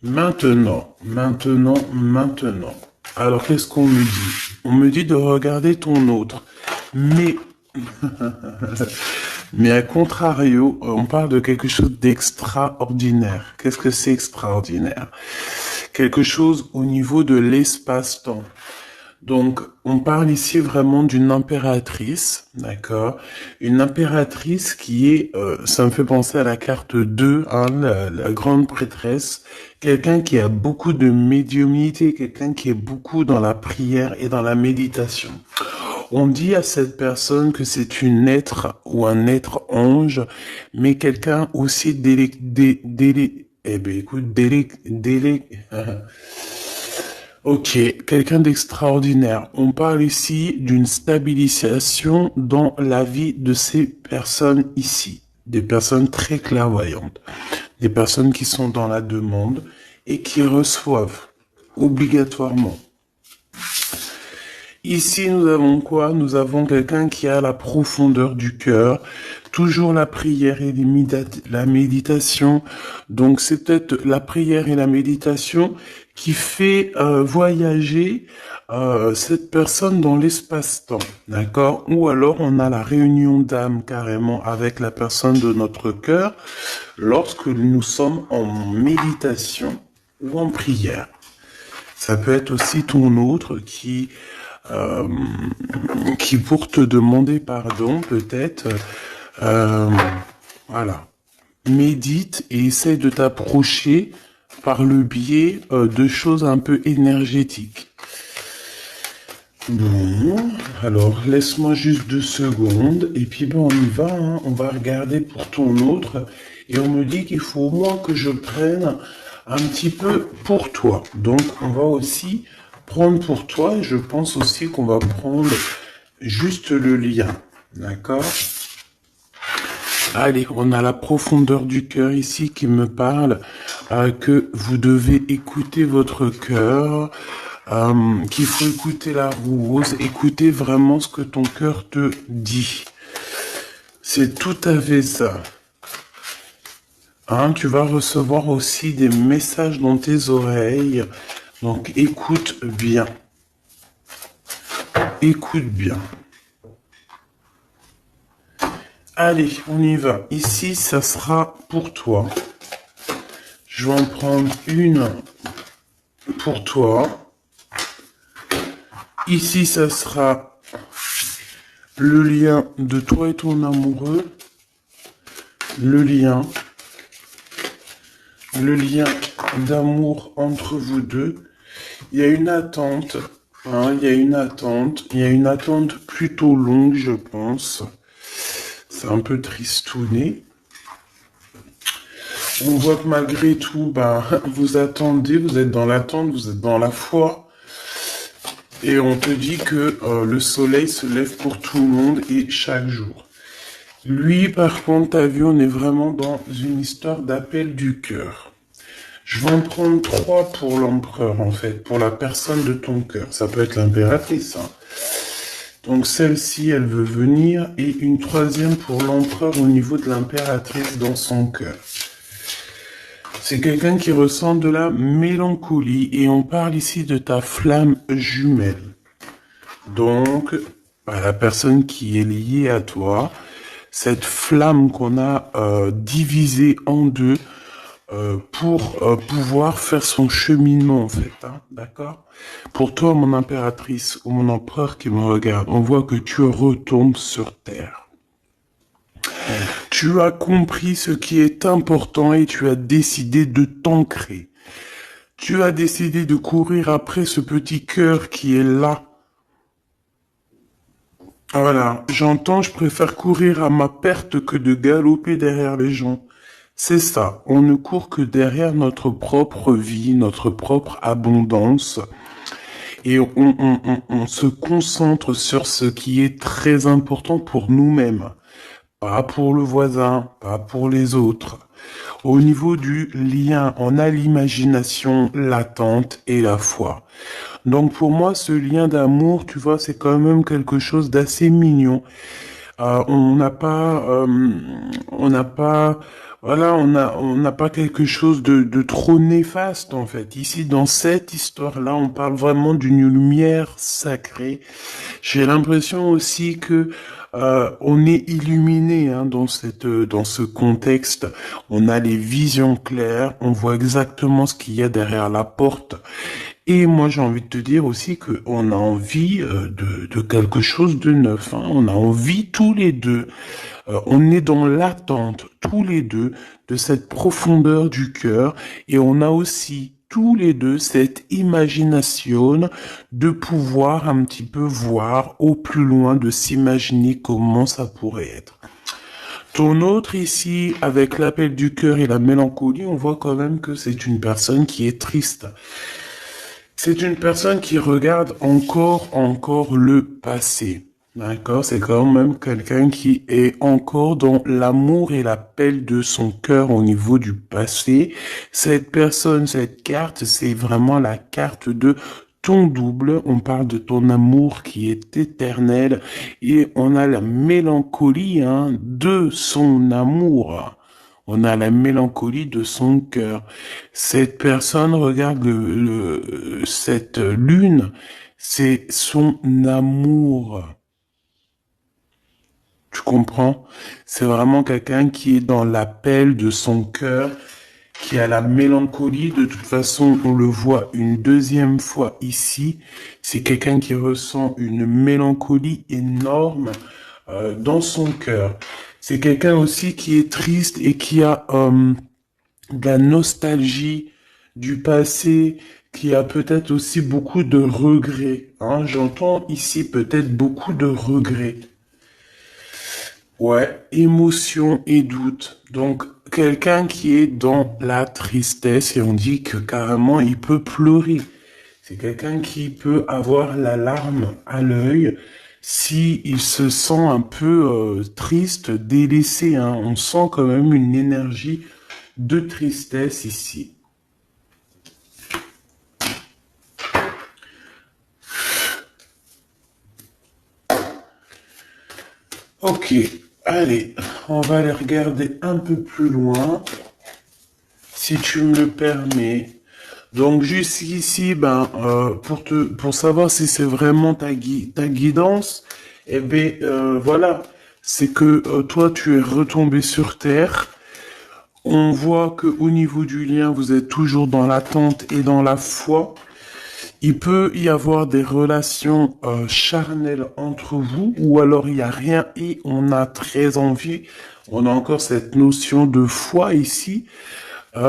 Maintenant, maintenant. Alors, qu'est-ce qu'on me dit? On me dit de regarder ton autre. Mais, mais à contrario, on parle de quelque chose d'extraordinaire. Qu'est-ce que c'est extraordinaire? Quelque chose au niveau de l'espace-temps. Donc, on parle ici vraiment d'une impératrice, d'accord? Une impératrice qui est, ça me fait penser à la carte 2, hein, la grande prêtresse, quelqu'un qui a beaucoup de médiumnité, quelqu'un qui est beaucoup dans la prière et dans la méditation. On dit à cette personne que c'est une être ou un être ange, mais quelqu'un aussi Ok, quelqu'un d'extraordinaire. On parle ici d'une stabilisation dans la vie de ces personnes ici. Des personnes très clairvoyantes. Des personnes qui sont dans la demande et qui reçoivent obligatoirement. Ici, nous avons quoi? Nous avons quelqu'un qui a la profondeur du cœur, toujours la prière et la méditation. Donc, c'est peut-être la prière et la méditation qui fait voyager cette personne dans l'espace-temps, d'accord? Ou alors, on a la réunion d'âme carrément avec la personne de notre cœur lorsque nous sommes en méditation ou en prière. Ça peut être aussi ton autre qui pour te demander pardon, peut-être, voilà, médite et essaie de t'approcher par le biais de choses un peu énergétiques. Bon, alors laisse-moi juste 2 secondes et puis ben on y va, hein. On va regarder pour ton autre et on me dit qu'il faut au moins que je prenne un petit peu pour toi. Donc on va aussi prendre pour toi et je pense aussi qu'on va prendre juste le lien, d'accord? Allez, on a la profondeur du cœur ici qui me parle que vous devez écouter votre cœur, qu'il faut écouter la rose, écouter vraiment ce que ton cœur te dit. C'est tout à fait ça. Hein, tu vas recevoir aussi des messages dans tes oreilles. Donc écoute bien. Écoute bien. Allez, on y va. Ici, ça sera pour toi. Je vais en prendre une pour toi. Ici, ça sera le lien de toi et ton amoureux. Le lien d'amour entre vous deux. Il y a une attente. Hein, il y a une attente plutôt longue, je pense. C'est un peu tristouné. On voit que malgré tout, vous attendez, vous êtes dans l'attente, vous êtes dans la foi. Et on te dit que le soleil se lève pour tout le monde et chaque jour. Lui, par contre, t'as vu, on est vraiment dans une histoire d'appel du cœur. Je vais en prendre 3 pour l'empereur, en fait, pour la personne de ton cœur. Ça peut être l'impératrice, hein. Donc celle-ci, elle veut venir, et une 3e pour l'empereur au niveau de l'impératrice dans son cœur. C'est quelqu'un qui ressent de la mélancolie, et on parle ici de ta flamme jumelle. Donc, la personne qui est liée à toi, cette flamme qu'on a divisée en 2, pour pouvoir faire son cheminement en fait, hein, d'accord? Pour toi, mon impératrice ou mon empereur qui me regarde, on voit que tu retombes sur terre. Tu as compris ce qui est important et tu as décidé de t'ancrer. Tu as décidé de courir après ce petit cœur qui est là. Voilà, j'entends, je préfère courir à ma perte que de galoper derrière les gens. C'est ça, on ne court que derrière notre propre vie, notre propre abondance, et on se concentre sur ce qui est très important pour nous-mêmes, pas pour le voisin, pas pour les autres. Au niveau du lien, on a l'imagination, l'attente et la foi. Donc pour moi, ce lien d'amour, tu vois, c'est quand même quelque chose d'assez mignon. On n'a pas Voilà, on n'a pas quelque chose de trop néfaste, en fait. Ici, dans cette histoire-là, on parle vraiment d'une lumière sacrée. J'ai l'impression aussi que on est illuminé hein, dans ce contexte. On a les visions claires, on voit exactement ce qu'il y a derrière la porte. Et moi, j'ai envie de te dire aussi que on a envie de quelque chose de neuf. Hein. On a envie tous les deux. On est dans l'attente tous les deux de cette profondeur du cœur et on a aussi tous les deux cette imagination de pouvoir un petit peu voir au plus loin, de s'imaginer comment ça pourrait être. Ton autre ici, avec l'appel du cœur et la mélancolie, on voit quand même que c'est une personne qui est triste. C'est une personne qui regarde encore le passé. D'accord, c'est quand même quelqu'un qui est encore dans l'amour et l'appel de son cœur au niveau du passé. Cette personne, cette carte, c'est vraiment la carte de ton double. On parle de ton amour qui est éternel et on a la mélancolie hein, de son amour. On a la mélancolie de son cœur. Cette personne regarde cette lune, c'est son amour. Tu comprends? C'est vraiment quelqu'un qui est dans l'appel de son cœur, qui a la mélancolie. De toute façon, on le voit une deuxième fois ici. C'est quelqu'un qui ressent une mélancolie énorme dans son cœur. C'est quelqu'un aussi qui est triste et qui a de la nostalgie du passé, qui a peut-être aussi beaucoup de regrets. Hein. J'entends ici peut-être beaucoup de regrets. Ouais, émotion et doute. Donc, quelqu'un qui est dans la tristesse et on dit que carrément il peut pleurer. C'est quelqu'un qui peut avoir la larme à l'œil si il se sent un peu triste, délaissé. Hein. On sent quand même une énergie de tristesse ici. Ok, allez, on va aller regarder un peu plus loin, si tu me le permets. Donc jusqu'ici, pour savoir si c'est vraiment ta guidance, eh ben voilà, c'est que toi tu es retombé sur terre. On voit que au niveau du lien, vous êtes toujours dans l'attente et dans la foi. Il peut y avoir des relations charnelles entre vous, ou alors il n'y a rien et on a très envie. On a encore cette notion de foi ici.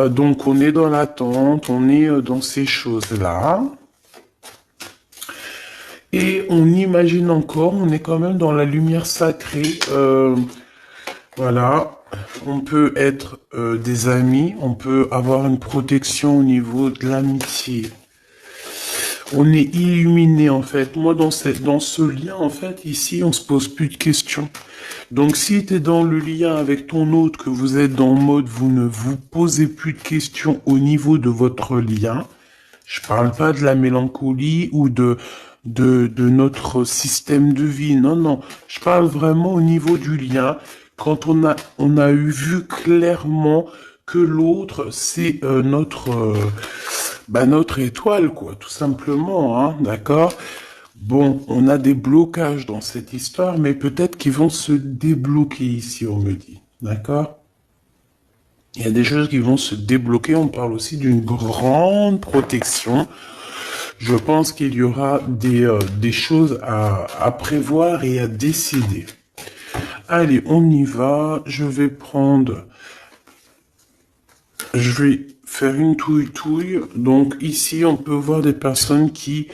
Donc on est dans l'attente, on est dans ces choses-là. Et on imagine encore, on est quand même dans la lumière sacrée. Voilà, on peut être des amis, on peut avoir une protection au niveau de l'amitié. On est illuminé en fait. Moi dans ce lien en fait ici on se pose plus de questions. Donc si tu es dans le lien avec ton autre, que vous êtes dans le mode vous ne vous posez plus de questions au niveau de votre lien, je parle pas de la mélancolie ou de notre système de vie. Non, non. Je parle vraiment au niveau du lien. Quand on a eu vu clairement que l'autre, c'est notre étoile, quoi, tout simplement, hein, d'accord? Bon, on a des blocages dans cette histoire, mais peut-être qu'ils vont se débloquer ici, on me dit, d'accord? Il y a des choses qui vont se débloquer. On parle aussi d'une grande protection. Je pense qu'il y aura des choses à prévoir et à décider. Allez, on y va. Je vais faire une touille. Donc ici, on peut voir des personnes qui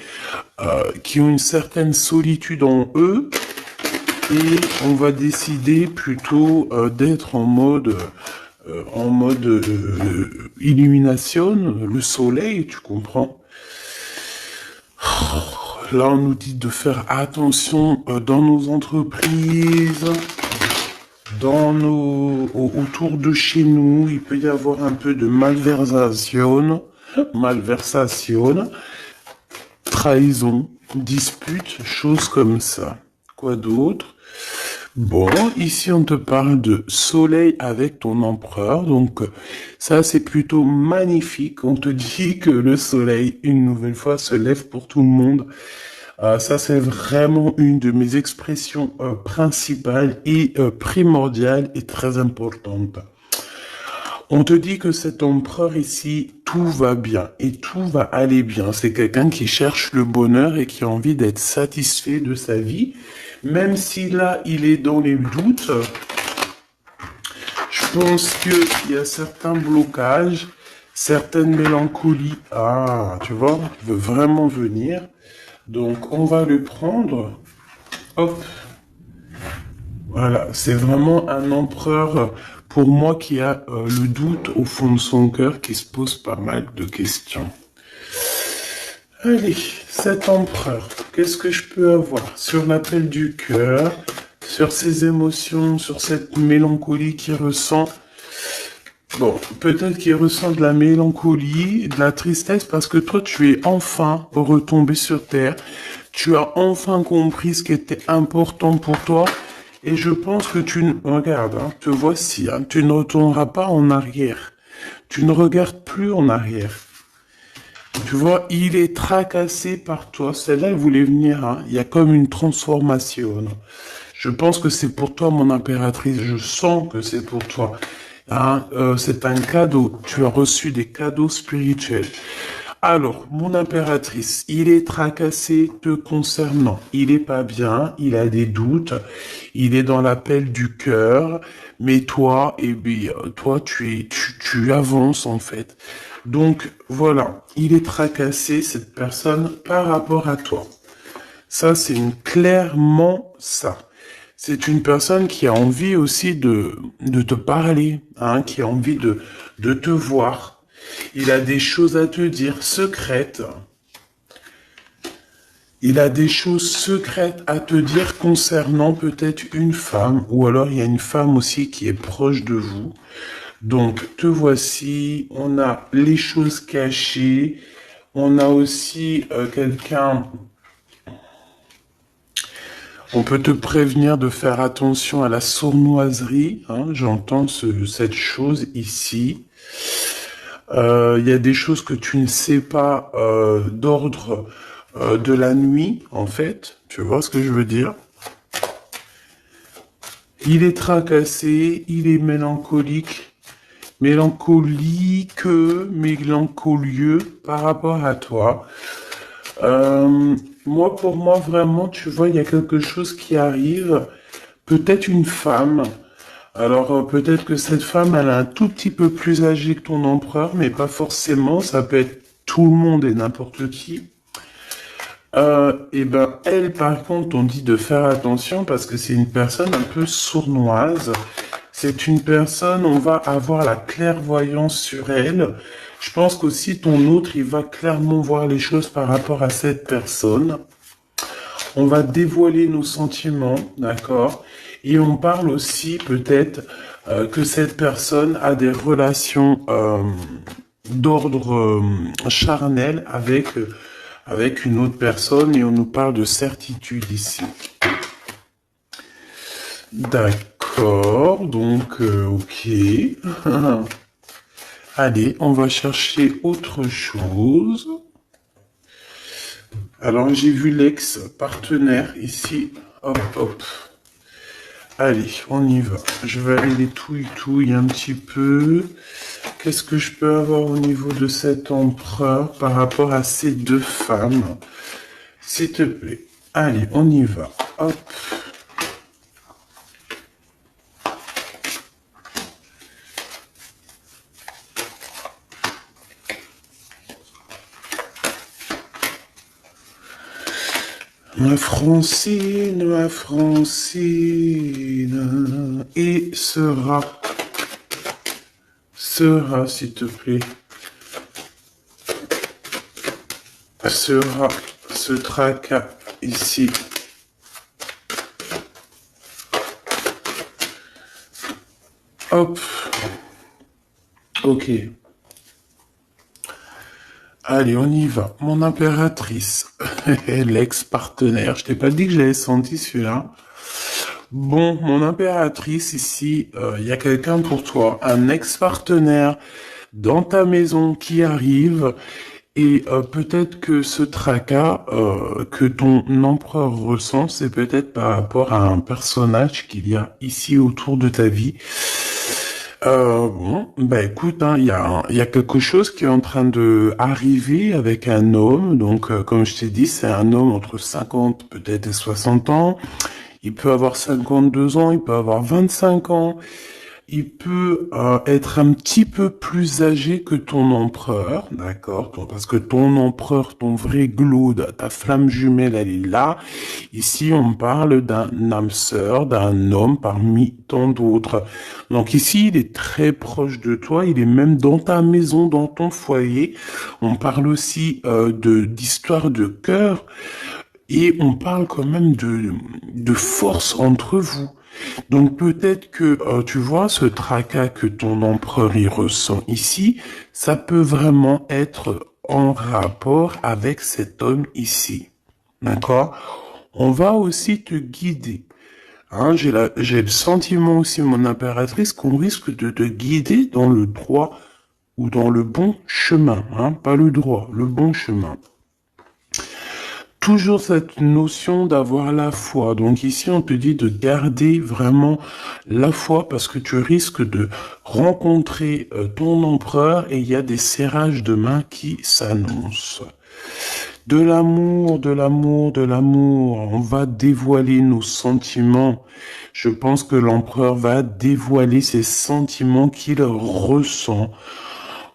ont une certaine solitude en eux. Et on va décider plutôt d'être en mode illumination, le soleil, tu comprends. Là, on nous dit de faire attention dans nos entreprises, autour de chez nous. Il peut y avoir un peu de malversation, trahison, dispute, choses comme ça. Quoi d'autre? Bon, ici on te parle de soleil avec ton empereur, donc ça c'est plutôt magnifique. On te dit que le soleil, une nouvelle fois, se lève pour tout le monde. Ça c'est vraiment une de mes expressions principales et primordiales et très importantes. On te dit que cet empereur ici, tout va bien et tout va aller bien. C'est quelqu'un qui cherche le bonheur et qui a envie d'être satisfait de sa vie. Même si là, il est dans les doutes, je pense qu'il y a certains blocages, certaines mélancolies. Ah, tu vois, il veut vraiment venir. Donc, on va le prendre. Hop. Voilà, c'est vraiment un empereur pour moi qui a le doute au fond de son cœur, qui se pose pas mal de questions. Allez, cet empereur, qu'est-ce que je peux avoir sur l'appel du cœur, sur ses émotions, sur cette mélancolie qu'il ressent? Bon, peut-être qu'il ressent de la mélancolie, de la tristesse, parce que toi, tu es enfin retombé sur terre. Tu as enfin compris ce qui était important pour toi. Et je pense que regarde, hein, te voici, hein, tu ne retourneras pas en arrière. Tu ne regardes plus en arrière. Tu vois, il est tracassé par toi. Celle-là, elle voulait venir, hein. Il y a comme une transformation. Je pense que c'est pour toi, mon impératrice. Je sens que c'est pour toi. Hein, c'est un cadeau. Tu as reçu des cadeaux spirituels. Alors, mon impératrice, il est tracassé te concernant. Il est pas bien, il a des doutes, il est dans l'appel du cœur, mais toi, eh bien, toi, tu avances en fait. Donc, voilà, il est tracassé, cette personne, par rapport à toi. Ça, c'est clairement ça. C'est une personne qui a envie aussi de te parler, hein, qui a envie de te voir. Il a des choses à te dire secrètes. Il a des choses secrètes à te dire concernant peut-être une femme, ou alors il y a une femme aussi qui est proche de vous. Donc, te voici, on a les choses cachées, on a aussi quelqu'un. On peut te prévenir de faire attention à la sournoiserie, hein, j'entends cette chose ici. Il y a des choses que tu ne sais pas d'ordre de la nuit, en fait. Tu vois ce que je veux dire? Il est tracassé, il est mélancolique, mélancolieux par rapport à toi. Pour moi, vraiment, tu vois, il y a quelque chose qui arrive. Peut-être une femme. Alors, peut-être que cette femme, elle est un tout petit peu plus âgée que ton empereur, mais pas forcément. Ça peut être tout le monde et n'importe qui. Et ben, elle, par contre, on dit de faire attention parce que c'est une personne un peu sournoise. C'est une personne, on va avoir la clairvoyance sur elle. Je pense qu'aussi ton autre, il va clairement voir les choses par rapport à cette personne. On va dévoiler nos sentiments, d'accord? Et on parle aussi peut-être que cette personne a des relations d'ordre charnel avec une autre personne et on nous parle de certitude ici. D'accord, donc ok. Allez, on va chercher autre chose. Alors j'ai vu l'ex-partenaire ici. Hop, hop. Allez, on y va. Je vais aller les touiller un petit peu. Qu'est-ce que je peux avoir au niveau de cet empereur par rapport à ces deux femmes? S'il te plaît. Allez, on y va. Hop. Ma Francine, et sera, s'il te plaît, sera ce tracas ici. Hop. Ok. Allez, on y va. Mon impératrice, l'ex-partenaire. Je t'ai pas dit que j'avais senti celui-là. Bon, mon impératrice, ici, il y a quelqu'un pour toi, un ex-partenaire dans ta maison qui arrive. Et peut-être que ce tracas que ton empereur ressent, c'est peut-être par rapport à un personnage qu'il y a ici autour de ta vie. Bon, bah écoute, hein, il y a quelque chose qui est en train de arriver avec un homme. Donc, comme je t'ai dit, c'est un homme entre 50 peut-être et 60 ans. Il peut avoir 52 ans, il peut avoir 25 ans. Il peut être un petit peu plus âgé que ton empereur, d'accord? Parce que ton empereur, ton vrai Glaude, ta flamme jumelle, elle est là. Ici, on parle d'un âme sœur, d'un homme parmi tant d'autres. Donc ici, il est très proche de toi. Il est même dans ta maison, dans ton foyer. On parle aussi d'histoire de cœur. Et on parle quand même de force entre vous. Donc peut-être que, tu vois, ce tracas que ton empereur y ressent ici, ça peut vraiment être en rapport avec cet homme ici. D'accord? On va aussi te guider. Hein, j'ai le sentiment aussi, mon impératrice, qu'on risque de te guider dans le droit ou dans le bon chemin. Hein, pas le droit, le bon chemin. Toujours cette notion d'avoir la foi. Donc ici, on te dit de garder vraiment la foi parce que tu risques de rencontrer ton empereur et il y a des serrages de main qui s'annoncent. De l'amour, de l'amour, de l'amour. On va dévoiler nos sentiments. Je pense que l'empereur va dévoiler ses sentiments qu'il ressent.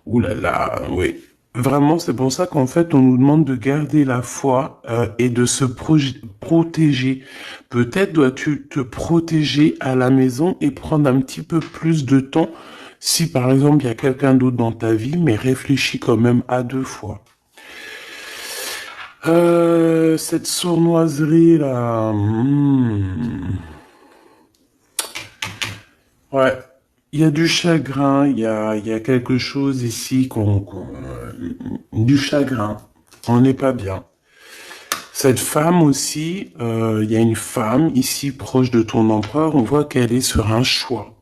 Ouh là là, oui. Vraiment, c'est pour ça qu'en fait, on nous demande de garder la foi et de se protéger. Peut-être dois-tu te protéger à la maison et prendre un petit peu plus de temps si, par exemple, il y a quelqu'un d'autre dans ta vie, mais réfléchis quand même à deux fois. Cette sournoiserie là, ouais. Il y a du chagrin, il y a quelque chose ici du chagrin. On n'est pas bien. Cette femme aussi, il y a une femme ici proche de ton empereur, on voit qu'elle est sur un choix.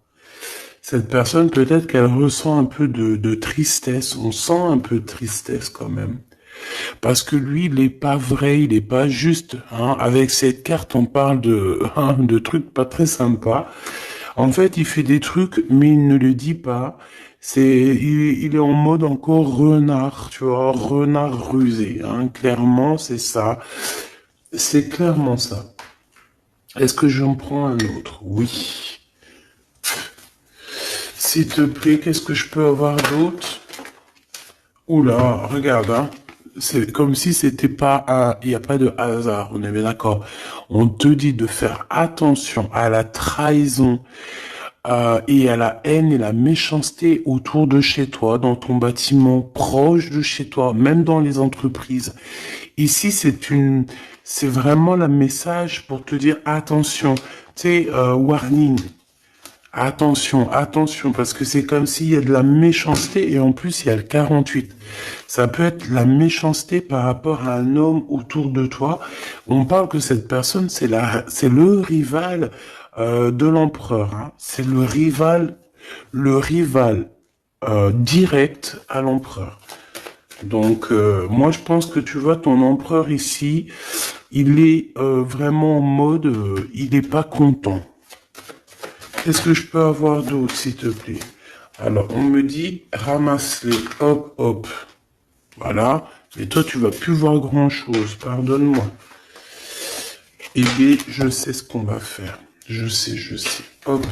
Cette personne, peut-être qu'elle ressent un peu de tristesse, on sent un peu de tristesse quand même. Parce que lui, il est pas vrai, il est pas juste. Hein. Avec cette carte, on parle de trucs pas très sympas. En fait, il fait des trucs, mais il ne le dit pas. Il est en mode encore renard, tu vois, renard rusé. Hein. Clairement, c'est ça. C'est clairement ça. Est-ce que j'en prends un autre? Oui. S'il te plaît, qu'est-ce que je peux avoir d'autre? Oula, regarde, hein. C'est comme si c'était pas il n'y a pas de hasard, on est bien d'accord. On te dit de faire attention à la trahison, et à la haine et la méchanceté autour de chez toi, dans ton bâtiment, proche de chez toi, même dans les entreprises. Ici, c'est vraiment le message pour te dire attention, tu sais, warning. Attention, attention, parce que c'est comme s'il y a de la méchanceté et en plus il y a le 48. Ça peut être la méchanceté par rapport à un homme autour de toi. On parle que cette personne, c'est le rival de l'empereur. Hein. C'est le rival direct à l'empereur. Donc moi je pense que tu vois ton empereur ici, il est vraiment en mode, il est pas content. Qu'est-ce que je peux avoir d'autre, s'il te plaît? Alors, on me dit, ramasse-les, hop, hop. Voilà. Mais toi, tu vas plus voir grand-chose. Pardonne-moi. Eh bien, je sais ce qu'on va faire. Je sais, je sais. Hop.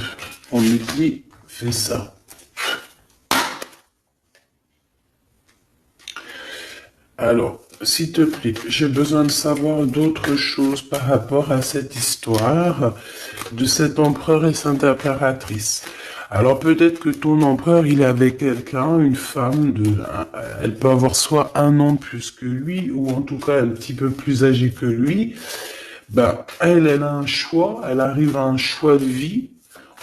On me dit, fais ça. Alors, s'il te plaît, j'ai besoin de savoir d'autres choses par rapport à cette histoire de cet empereur et cette impératrice. Alors peut-être que ton empereur, il est avec quelqu'un, une femme, elle peut avoir soit un an de plus que lui, ou en tout cas un petit peu plus âgée que lui. Ben, elle a un choix, elle arrive à un choix de vie.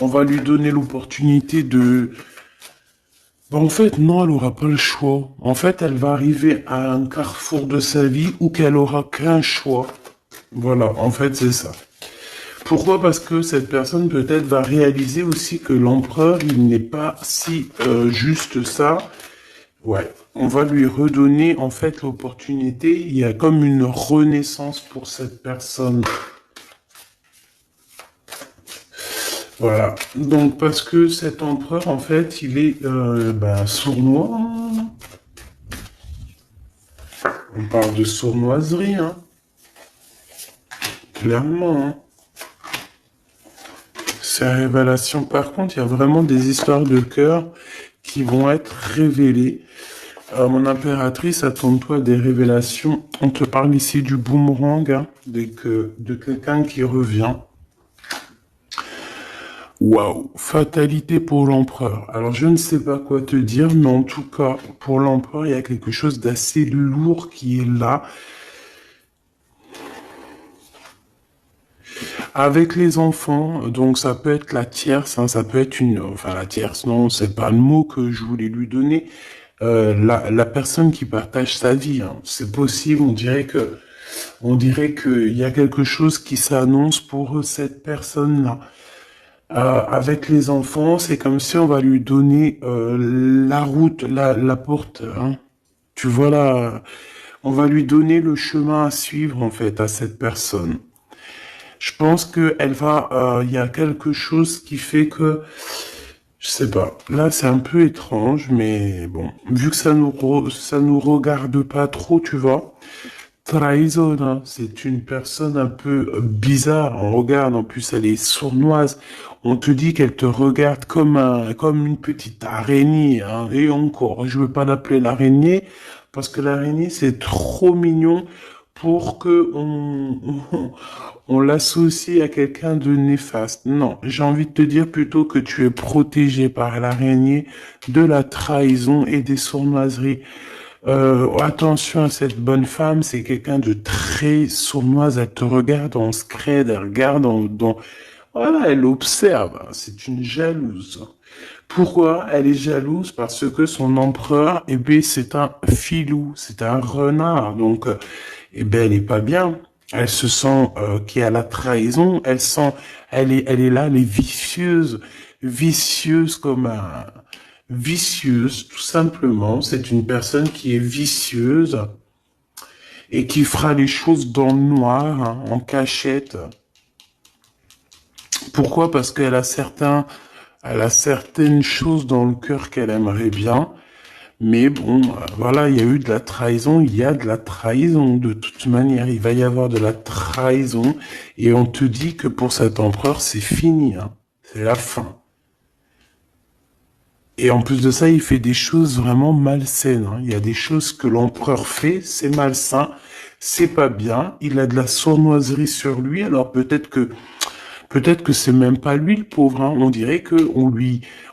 On va lui donner l'opportunité de... Ben, en fait, non, elle aura pas le choix. En fait, elle va arriver à un carrefour de sa vie où qu'elle aura qu'un choix. Voilà, en fait, c'est ça. Pourquoi? Parce que cette personne peut-être va réaliser aussi que l'empereur, il n'est pas si juste ça. Ouais, on va lui redonner en fait l'opportunité. Il y a comme une renaissance pour cette personne. Voilà. Donc parce que cet empereur, en fait, il est sournois. On parle de sournoiserie, hein. Clairement, hein. Ces révélations, par contre, il y a vraiment des histoires de cœur qui vont être révélées. Mon impératrice, attends-toi à des révélations. On te parle ici du boomerang, hein, de quelqu'un qui revient. Waouh, fatalité pour l'empereur. Alors je ne sais pas quoi te dire, mais en tout cas, pour l'empereur, il y a quelque chose d'assez lourd qui est là. Avec les enfants, donc ça peut être la tierce, hein, ça peut être la tierce, non, c'est pas le mot que je voulais lui donner. La personne qui partage sa vie, hein, c'est possible. On dirait qu'il y a quelque chose qui s'annonce pour cette personne-là. Avec les enfants, c'est comme si on va lui donner la route, la porte. Hein. Tu vois là, on va lui donner le chemin à suivre en fait à cette personne. Je pense que il y a quelque chose qui fait que, je sais pas. Là, c'est un peu étrange, mais bon, vu que ça nous regarde pas trop, tu vois. Trahison, hein, c'est une personne un peu bizarre. On regarde, en plus, elle est sournoise. On te dit qu'elle te regarde comme une petite araignée, hein. Et encore, je veux pas l'appeler l'araignée, parce que l'araignée, c'est trop mignon pour que on l'associe à quelqu'un de néfaste. Non, j'ai envie de te dire plutôt que tu es protégé par l'araignée de la trahison et des sournoiseries. Attention à cette bonne femme, c'est quelqu'un de très sournoise, elle te regarde en scred, elle regarde voilà, elle observe, c'est une jalouse. Pourquoi elle est jalouse? Parce que son empereur, eh bien, c'est un filou, c'est un renard, donc, eh ben, elle est pas bien. Elle se sent qu'il y a la trahison, elle est là, elle est vicieuse comme un, vicieuse, tout simplement. C'est une personne qui est vicieuse et qui fera les choses dans le noir, hein, en cachette. Pourquoi? Parce elle a certaines choses dans le cœur qu'elle aimerait bien. Mais bon, voilà, il y a eu de la trahison, il y a de la trahison. De toute manière, il va y avoir de la trahison. Et on te dit que pour cet empereur, c'est fini, hein. C'est la fin. Et en plus de ça, il fait des choses vraiment malsaines, hein. Il y a des choses que l'empereur fait, c'est malsain, c'est pas bien. Il a de la sournoiserie sur lui, alors peut-être que c'est même pas lui le pauvre, hein. On dirait que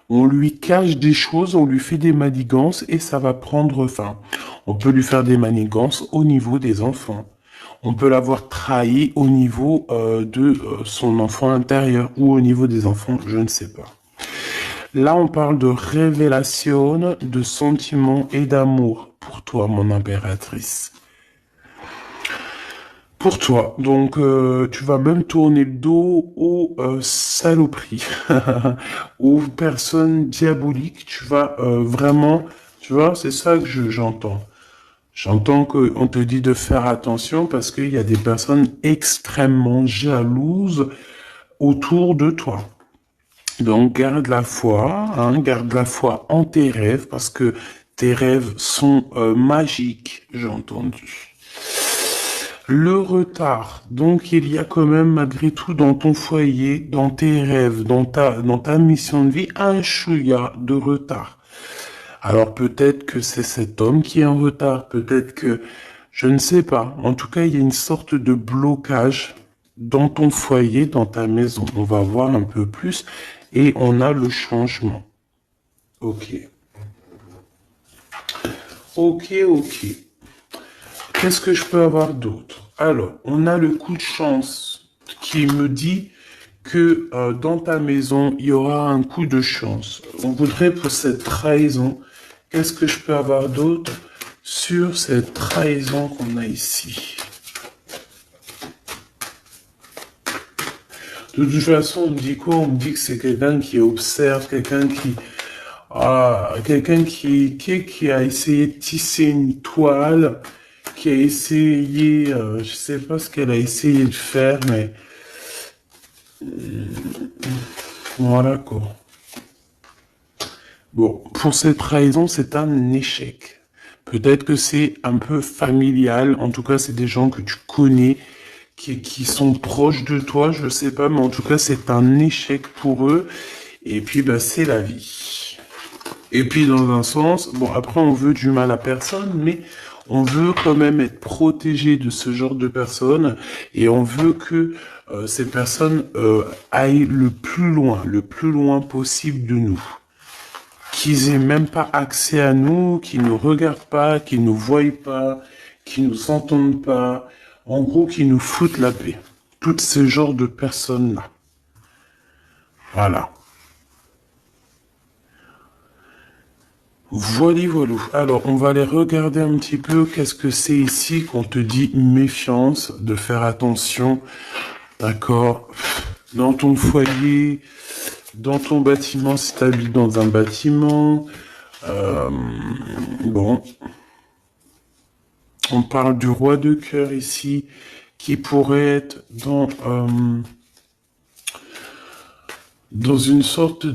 on lui cache des choses, on lui fait des manigances et ça va prendre fin. On peut lui faire des manigances au niveau des enfants. On peut l'avoir trahi au niveau de son enfant intérieur ou au niveau des enfants, je ne sais pas. Là, on parle de révélation, de sentiments et d'amour pour toi, mon impératrice. Pour toi. Donc, tu vas même tourner le dos aux saloperies, aux personnes diaboliques. Tu vas vraiment, tu vois, c'est ça que j'entends. J'entends qu'on te dit de faire attention parce qu'il y a des personnes extrêmement jalouses autour de toi. Donc garde la foi, hein, garde la foi en tes rêves parce que tes rêves sont magiques, j'ai entendu. Le retard, donc il y a quand même malgré tout dans ton foyer, dans tes rêves, dans ta mission de vie, un chouïa de retard. Alors peut-être que c'est cet homme qui est en retard, peut-être que, je ne sais pas. En tout cas, il y a une sorte de blocage dans ton foyer, dans ta maison. On va voir un peu plus. Et on a le changement. Ok. Ok. Qu'est-ce que je peux avoir d'autre? Alors, on a le coup de chance qui me dit que dans ta maison, il y aura un coup de chance. On voudrait pour cette trahison. Qu'est-ce que je peux avoir d'autre sur cette trahison qu'on a ici? De toute façon, on me dit quoi? On me dit que c'est quelqu'un qui observe, quelqu'un qui a essayé de tisser une toile, qui a essayé, je sais pas ce qu'elle a essayé de faire, mais voilà quoi. Bon, pour cette trahison, c'est un échec. Peut-être que c'est un peu familial, en tout cas, c'est des gens que tu connais, qui sont proches de toi, je sais pas, mais en tout cas, c'est un échec pour eux. Et puis, bah, c'est la vie. Et puis, dans un sens, bon, après, on veut du mal à personne, mais on veut quand même être protégé de ce genre de personnes, et on veut que ces personnes aillent le plus loin possible de nous. Qu'ils aient même pas accès à nous, qu'ils nous regardent pas, qu'ils nous voient pas, qu'ils nous entendent pas. En gros, qu'ils nous foutent la paix. Toutes ces genres de personnes-là. Voilà. Voilà, voilà. Alors, on va aller regarder un petit peu qu'est-ce que c'est ici qu'on te dit méfiance, de faire attention, d'accord, dans ton foyer, dans ton bâtiment, si tu habites dans un bâtiment, bon, on parle du roi de cœur ici, qui pourrait être dans une sorte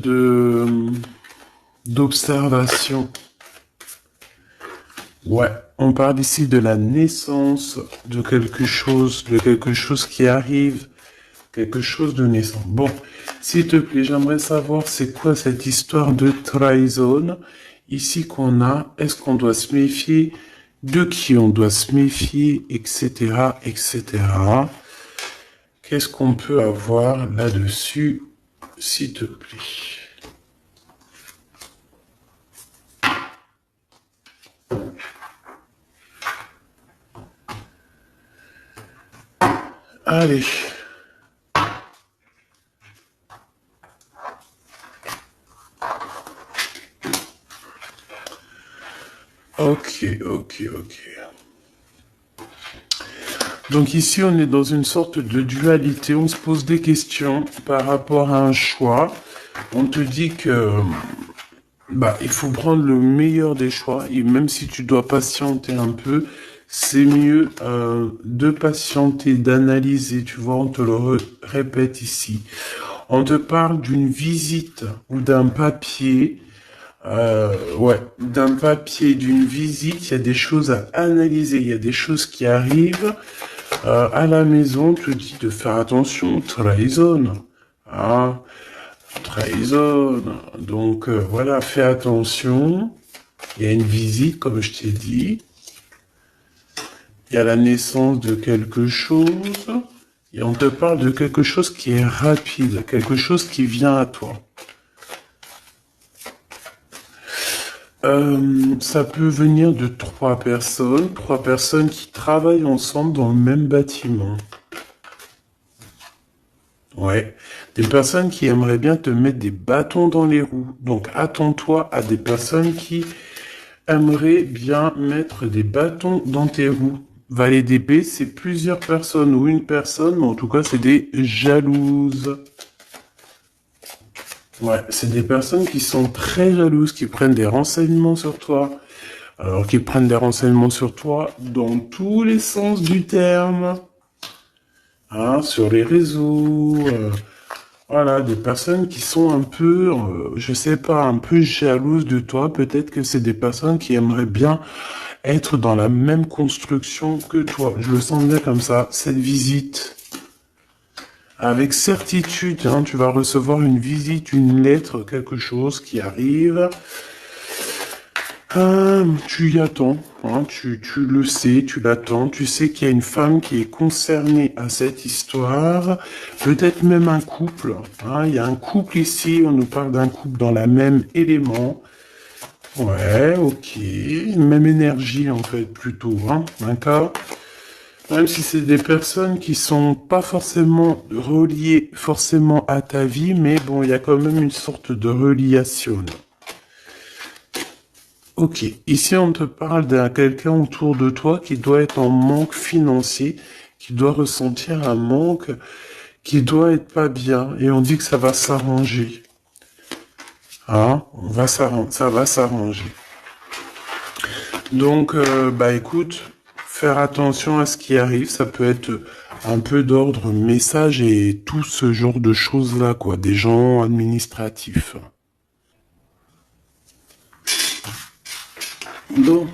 d'observation. Ouais, on parle ici de la naissance de quelque chose qui arrive, quelque chose de naissant. Bon, s'il te plaît, j'aimerais savoir c'est quoi cette histoire de trahison ici qu'on a. Est-ce qu'on doit se méfier? De qui on doit se méfier, etc., etc. Qu'est-ce qu'on peut avoir là-dessus, s'il te plaît? Allez. Ok. Donc ici, on est dans une sorte de dualité. On se pose des questions par rapport à un choix. On te dit que il faut prendre le meilleur des choix. Et même si tu dois patienter un peu, c'est mieux de patienter, d'analyser. Tu vois, on te le répète ici. On te parle d'une visite ou d'un papier. D'un papier, d'une visite, il y a des choses à analyser, il y a des choses qui arrivent. À la maison, on te dit de faire attention, trahison. Hein, trahison. Donc voilà, fais attention. Il y a une visite, comme je t'ai dit. Il y a la naissance de quelque chose. Et on te parle de quelque chose qui est rapide, quelque chose qui vient à toi. Ça peut venir de trois personnes qui travaillent ensemble dans le même bâtiment. Ouais, des personnes qui aimeraient bien te mettre des bâtons dans les roues. Donc attends-toi à des personnes qui aimeraient bien mettre des bâtons dans tes roues. Valet d'épée, c'est plusieurs personnes ou une personne, mais en tout cas c'est des jalouses. Ouais, c'est des personnes qui sont très jalouses, qui prennent des renseignements sur toi. Alors qu'ils prennent des renseignements sur toi dans tous les sens du terme. Hein, sur les réseaux. Voilà, des personnes qui sont un peu, je sais pas, un peu jalouses de toi. Peut-être que c'est des personnes qui aimeraient bien être dans la même construction que toi. Je le sens bien comme ça. Cette visite. Avec certitude, hein, tu vas recevoir une visite, une lettre, quelque chose qui arrive. Tu y attends, hein, tu le sais, tu l'attends, tu sais qu'il y a une femme qui est concernée à cette histoire, peut-être même un couple. Hein, il y a un couple ici, on nous parle d'un couple dans la même élément. Ouais, ok, même énergie en fait plutôt, hein, d'accord. Même si c'est des personnes qui sont pas forcément reliées forcément à ta vie, mais bon, il y a quand même une sorte de reliation. Ok, ici on te parle d'un quelqu'un autour de toi qui doit être en manque financier, qui doit ressentir un manque, qui doit être pas bien, et on dit que ça va s'arranger. Hein? Ça va s'arranger. Donc, bah écoute, faire attention à ce qui arrive, ça peut être un peu d'ordre message et tout ce genre de choses-là, quoi, des gens administratifs. Donc,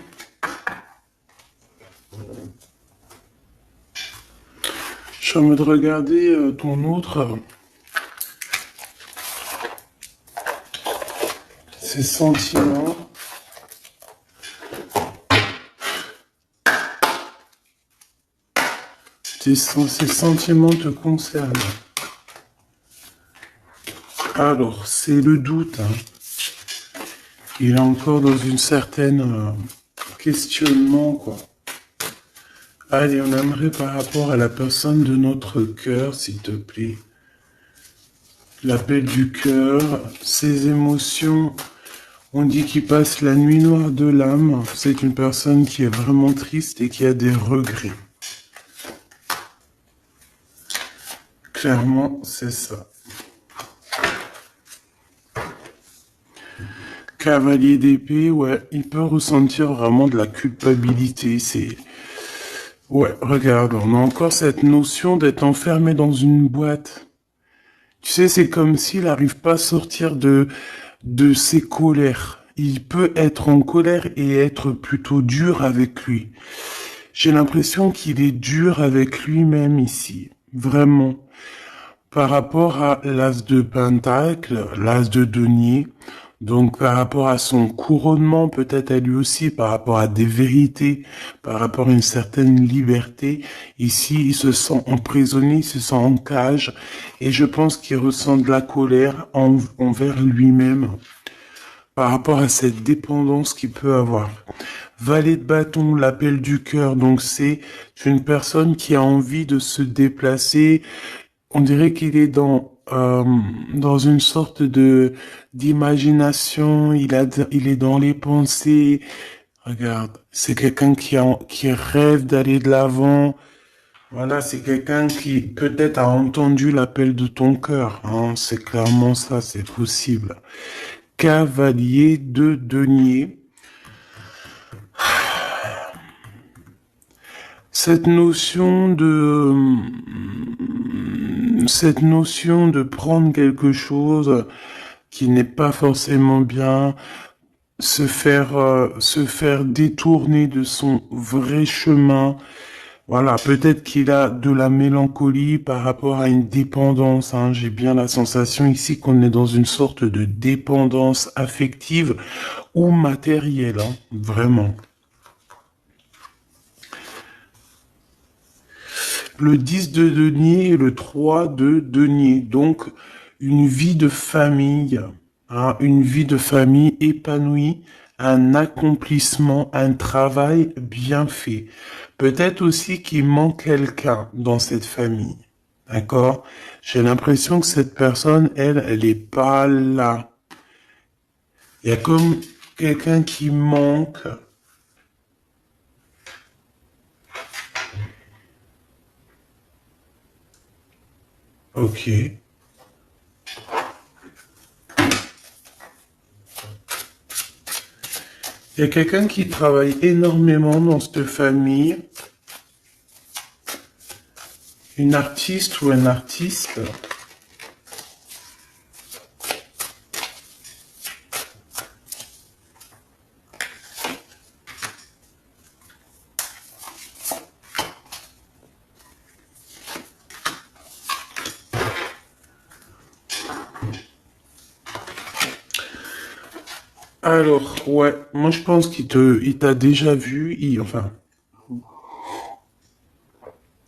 je suis en train de regarder ton autre, ses sentiments. Ces sentiments te concernent. Alors, c'est le doute. Hein. Il est encore dans une certaine questionnement, quoi. Allez, on aimerait par rapport à la personne de notre cœur, s'il te plaît. L'appel du cœur, ses émotions. On dit qu'il passe la nuit noire de l'âme. C'est une personne qui est vraiment triste et qui a des regrets. Clairement, c'est ça. Cavalier d'épée, ouais, il peut ressentir vraiment de la culpabilité. Ouais, regarde, on a encore cette notion d'être enfermé dans une boîte. Tu sais, c'est comme s'il n'arrive pas à sortir de ses colères. Il peut être en colère et être plutôt dur avec lui. J'ai l'impression qu'il est dur avec lui-même ici. Vraiment. Par rapport à l'as de Pentacle, l'as de denier, donc par rapport à son couronnement, peut-être à lui aussi, par rapport à des vérités, par rapport à une certaine liberté, ici il se sent emprisonné, il se sent en cage, et je pense qu'il ressent de la colère envers lui-même, par rapport à cette dépendance qu'il peut avoir. Valet de bâton, l'appel du cœur, donc c'est une personne qui a envie de se déplacer. On dirait qu'il est dans une sorte de d'imagination. Il est dans les pensées. Regarde, c'est quelqu'un qui rêve d'aller de l'avant. Voilà, c'est quelqu'un qui peut-être a entendu l'appel de ton cœur. Hein. C'est clairement ça, c'est possible. Cavalier de denier. Cette notion de prendre quelque chose qui n'est pas forcément bien, se faire détourner de son vrai chemin. Voilà, peut-être qu'il a de la mélancolie par rapport à une dépendance. Hein. J'ai bien la sensation ici qu'on est dans une sorte de dépendance affective ou matérielle, hein, vraiment. Le 10 de denier et le 3 de denier. Donc, une vie de famille, hein, une vie de famille épanouie, un accomplissement, un travail bien fait. Peut-être aussi qu'il manque quelqu'un dans cette famille. D'accord? J'ai l'impression que cette personne, elle est pas là. Il y a comme quelqu'un qui manque. Ok. Il y a quelqu'un qui travaille énormément dans cette famille. Une artiste ou un artiste. Alors, ouais, moi je pense il t'a déjà vu, enfin,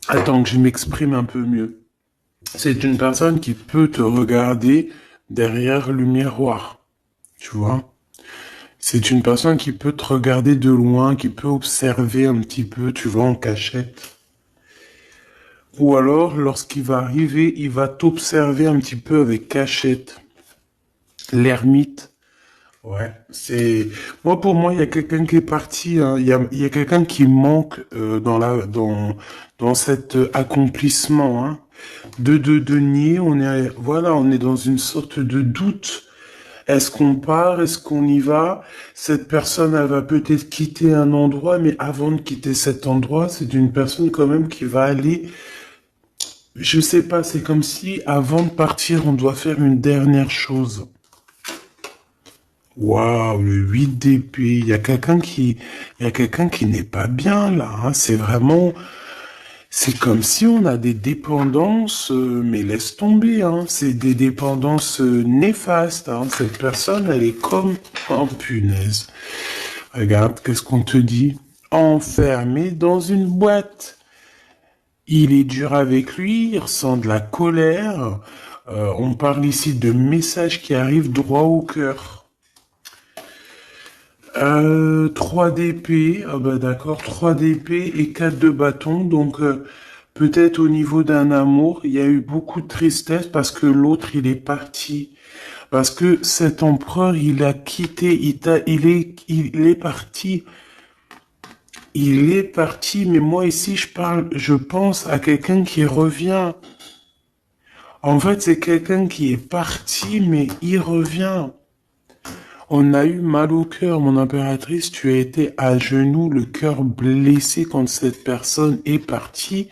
attends que je m'exprime un peu mieux. C'est une personne qui peut te regarder derrière le miroir, tu vois. C'est une personne qui peut te regarder de loin, qui peut observer un petit peu, tu vois, en cachette. Ou alors, lorsqu'il va arriver, il va t'observer un petit peu avec cachette. L'ermite. Ouais, moi pour moi il y a quelqu'un qui est parti, hein. Il y a quelqu'un qui manque dans cet accomplissement, hein. De denier, voilà, on est dans une sorte de doute. Est-ce qu'on part? Est-ce qu'on y va? Cette personne, elle va peut-être quitter un endroit, mais avant de quitter cet endroit, c'est une personne quand même qui va aller, je sais pas, c'est comme si avant de partir, on doit faire une dernière chose. Waouh, le 8 d'épée, il y a quelqu'un qui n'est pas bien là, hein. C'est vraiment, c'est comme si on a des dépendances, mais laisse tomber, hein. C'est des dépendances néfastes, hein. Cette personne, elle est comme, oh punaise. Regarde, qu'est-ce qu'on te dit? Enfermé dans une boîte. Il est dur avec lui, il ressent de la colère. On parle ici de messages qui arrivent droit au cœur. 3 d'épée, ah bah d'accord, 3 d'épée et 4 de bâton, donc peut-être au niveau d'un amour, il y a eu beaucoup de tristesse parce que l'autre il est parti, parce que cet empereur il a quitté, il est parti, mais moi ici je pense à quelqu'un qui revient. En fait c'est quelqu'un qui est parti mais il revient. On a eu mal au cœur, mon impératrice, tu as été à genoux, le cœur blessé quand cette personne est partie,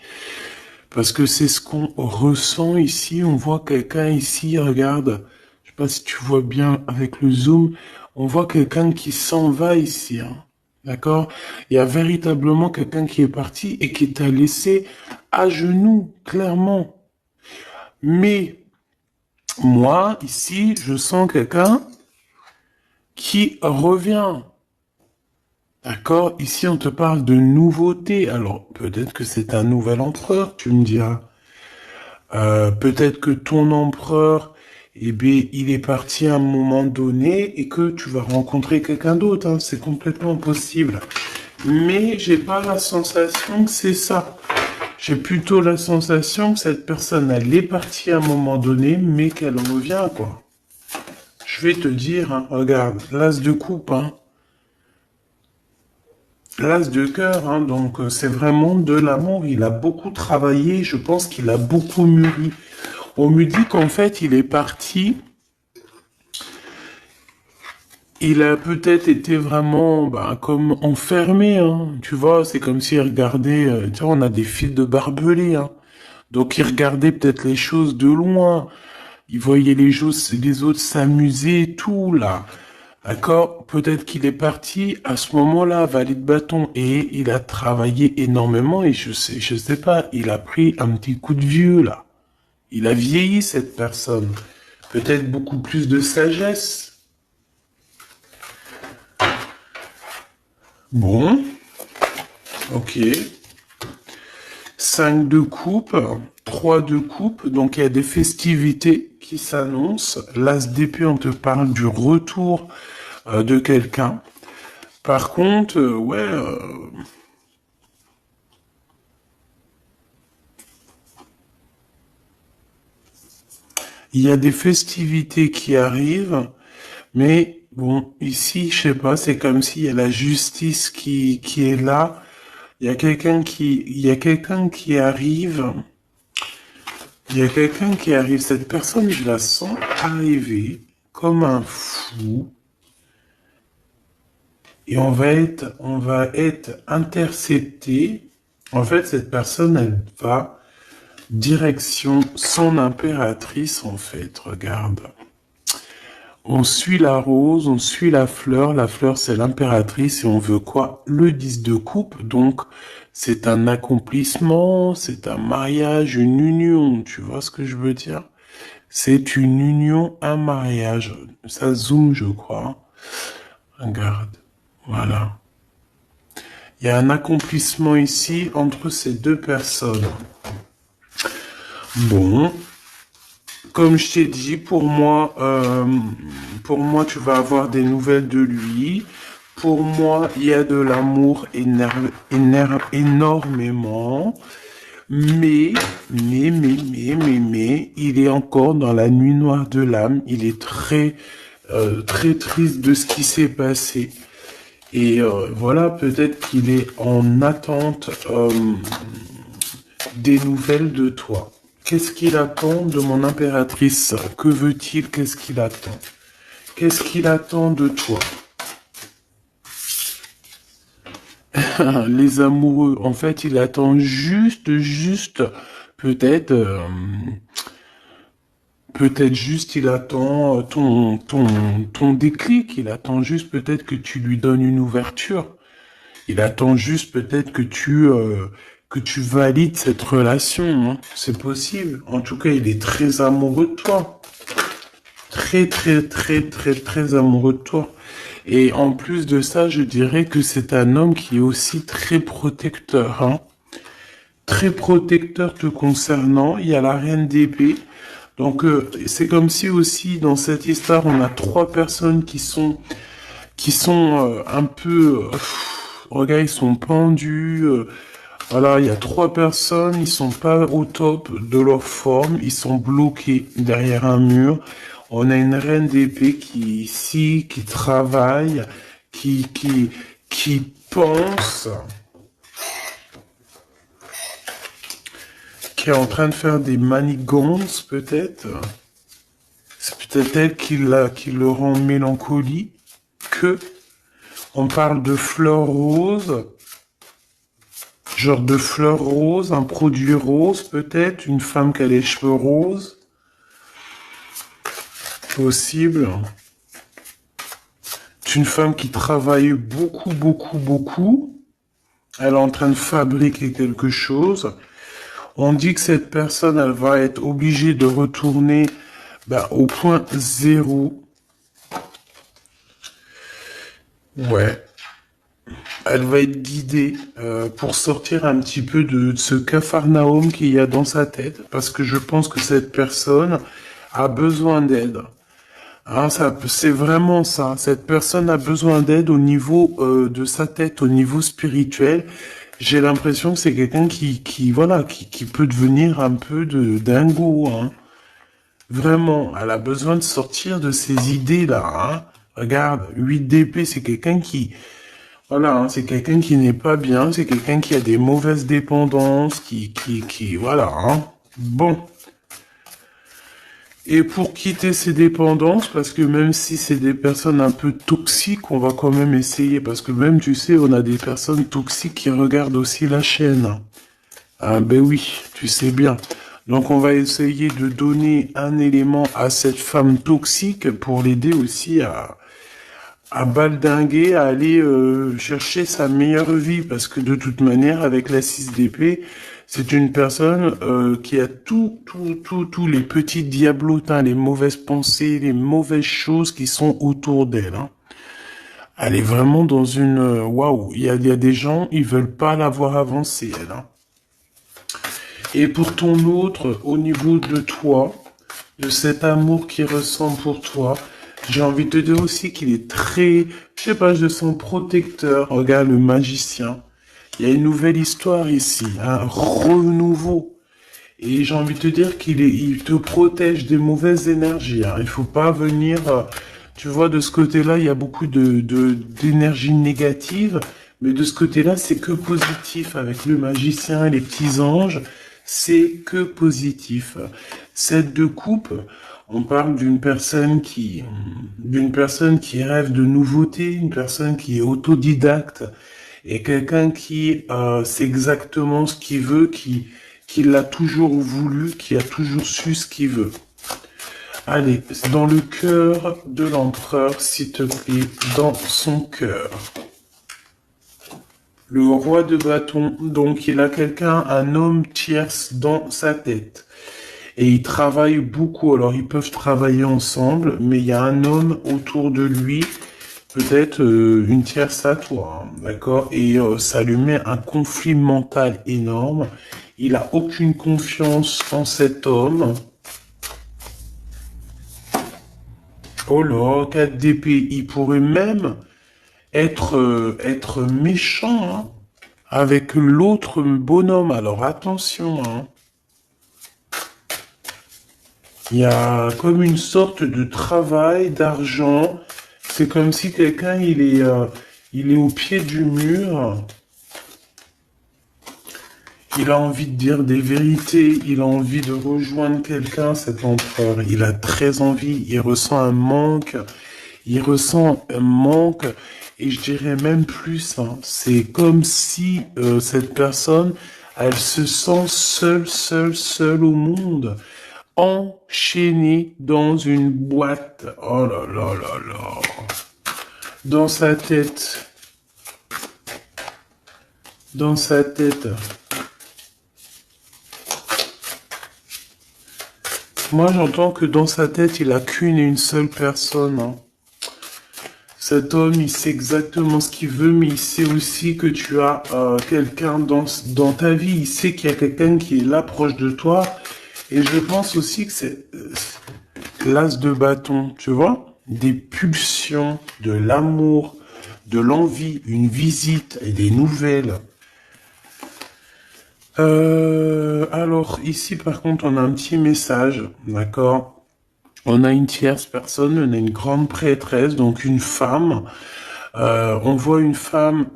parce que c'est ce qu'on ressent ici, on voit quelqu'un ici, regarde, je sais pas si tu vois bien avec le zoom, on voit quelqu'un qui s'en va ici, hein. D'accord? Il y a véritablement quelqu'un qui est parti et qui t'a laissé à genoux, clairement. Mais, moi, ici, je sens quelqu'un qui revient. D'accord? Ici, on te parle de nouveauté. Alors, peut-être que c'est un nouvel empereur, tu me diras. Peut-être que ton empereur, eh bien, il est parti à un moment donné et que tu vas rencontrer quelqu'un d'autre, hein. C'est complètement possible. Mais j'ai pas la sensation que c'est ça. J'ai plutôt la sensation que cette personne, elle est partie à un moment donné, mais qu'elle revient, quoi. Je vais te dire, hein, regarde, l'as de coupe, hein. L'as de cœur, hein, donc c'est vraiment de l'amour. Il a beaucoup travaillé, je pense qu'il a beaucoup mûri. On me dit qu'en fait, il est parti. Il a peut-être été vraiment comme enfermé, hein. Tu vois, c'est comme s'il regardait, tu vois, on a des fils de barbelés, hein. Donc il regardait peut-être les choses de loin. Il voyait les autres s'amuser et tout, là. D'accord? Peut-être qu'il est parti à ce moment-là, Valet de bâton, et il a travaillé énormément, et je sais pas, il a pris un petit coup de vieux, là. Il a vieilli, cette personne. Peut-être beaucoup plus de sagesse. Bon. Ok. 5 de coupe, 3 de coupe, donc il y a des festivités qui s'annoncent. L'as d'épée, on te parle du retour de quelqu'un. Par contre, il y a des festivités qui arrivent, mais bon, ici, je sais pas, c'est comme s'il y a la justice qui est là. Il y a quelqu'un qui arrive. Il y a quelqu'un qui arrive. Cette personne, je la sens arriver comme un fou. Et on va être intercepté. En fait, cette personne, elle va direction son impératrice, en fait. Regarde. On suit la rose, on suit la fleur. La fleur, c'est l'impératrice et on veut quoi? Le 10 de coupe. Donc, c'est un accomplissement, c'est un mariage, une union. Tu vois ce que je veux dire? C'est une union, un mariage. Ça zoome, je crois. Regarde. Voilà. Il y a un accomplissement ici entre ces deux personnes. Bon. Comme je t'ai dit, pour moi, tu vas avoir des nouvelles de lui. Pour moi, il y a de l'amour énormément. Mais, il est encore dans la nuit noire de l'âme. Il est très, très triste de ce qui s'est passé. Et voilà, peut-être qu'il est en attente des nouvelles de toi. Qu'est-ce qu'il attend de mon impératrice? Que veut-il? Qu'est-ce qu'il attend? Qu'est-ce qu'il attend de toi? Les amoureux, en fait, il attend juste, peut-être, peut-être juste, il attend ton déclic. Il attend juste peut-être que tu lui donnes une ouverture. Il attend juste peut-être que tu valides cette relation, hein. C'est possible. En tout cas, il est très amoureux de toi. Très amoureux de toi. Et en plus de ça, je dirais que c'est un homme qui est aussi très protecteur, hein. Très protecteur te concernant. Il y a la reine d'épée. Donc, c'est comme si aussi, dans cette histoire, on a trois personnes qui sont un peu, regarde, ils sont pendus. Voilà, il y a trois personnes, ils sont pas au top de leur forme, ils sont bloqués derrière un mur. On a une reine d'épée qui ici, qui travaille, qui pense, qui est en train de faire des manigances peut-être. C'est peut-être elle qui le rend mélancolique. Que on parle de fleurs roses, genre de fleurs roses, un produit rose peut-être, une femme qui a les cheveux roses, possible. C'est une femme qui travaille beaucoup. Elle est en train de fabriquer quelque chose. On dit que cette personne, elle va être obligée de retourner au point zéro. Ouais. Elle va être guidée pour sortir un petit peu de ce capharnaüm qu'il y a dans sa tête, parce que je pense que cette personne a besoin d'aide. Hein, c'est vraiment ça. Cette personne a besoin d'aide au niveau de sa tête, au niveau spirituel. J'ai l'impression que c'est quelqu'un qui peut devenir un peu de dingo, hein. Vraiment, elle a besoin de sortir de ces idées-là, hein. Regarde, 8 d'épée, c'est quelqu'un voilà, hein, c'est quelqu'un qui n'est pas bien, c'est quelqu'un qui a des mauvaises dépendances, voilà, hein. Bon. Et pour quitter ces dépendances, parce que même si c'est des personnes un peu toxiques, on va quand même essayer, parce que même, tu sais, on a des personnes toxiques qui regardent aussi la chaîne. Ah ben oui, tu sais bien. Donc on va essayer de donner un élément à cette femme toxique pour l'aider aussi à baldinguer, à aller chercher sa meilleure vie, parce que de toute manière, avec la 6 d'épée, c'est une personne qui a tous les petits diablotins, les mauvaises pensées, les mauvaises choses qui sont autour d'elle, hein. Elle est vraiment dans une... Waouh, il y a des gens, ils veulent pas la voir avancer, elle, hein. Et pour ton autre, au niveau de toi, de cet amour qu'il ressent pour toi, j'ai envie de te dire aussi qu'il est très, je sais pas, je sens protecteur. Regarde le magicien. Il y a une nouvelle histoire ici, un renouveau. Et j'ai envie de te dire il te protège des mauvaises énergies, hein. Il faut pas venir, tu vois, de ce côté-là, il y a beaucoup d'énergie négative, mais de ce côté-là, c'est que positif avec le magicien et les petits anges. C'est que positif. Cette de coupe, on parle d'une personne qui rêve de nouveautés, une personne qui est autodidacte et quelqu'un qui sait exactement ce qu'il veut, qui l'a toujours voulu, qui a toujours su ce qu'il veut. Allez, dans le cœur de l'empereur, s'il te plaît, dans son cœur. Le roi de bâton, donc il a quelqu'un, un homme tierce dans sa tête. Et ils travaillent beaucoup, alors ils peuvent travailler ensemble, mais il y a un homme autour de lui, peut-être une tierce à toi, hein, d'accord? Et ça lui met un conflit mental énorme. Il a aucune confiance en cet homme. Oh là, 4 d'épée, il pourrait même être méchant, hein, avec l'autre bonhomme. Alors attention, hein. Il y a comme une sorte de travail, d'argent. C'est comme si quelqu'un, il est au pied du mur. Il a envie de dire des vérités, il a envie de rejoindre quelqu'un, cet empereur. Il a très envie, il ressent un manque, et je dirais même plus, hein. C'est comme si cette personne, elle se sent seule au monde, enchaînée dans une boîte. Oh là là là là. Dans sa tête. Dans sa tête. Moi, j'entends que dans sa tête, il a qu'une et une seule personne, hein. Cet homme, il sait exactement ce qu'il veut, mais il sait aussi que tu as quelqu'un dans ta vie. Il sait qu'il y a quelqu'un qui est là, proche de toi. Et je pense aussi que c'est l'as de bâton, tu vois? Des pulsions, de l'amour, de l'envie, une visite et des nouvelles. Alors, ici, par contre, on a un petit message, d'accord? On a une tierce personne, on a une grande prêtresse, donc une femme. On voit une femme,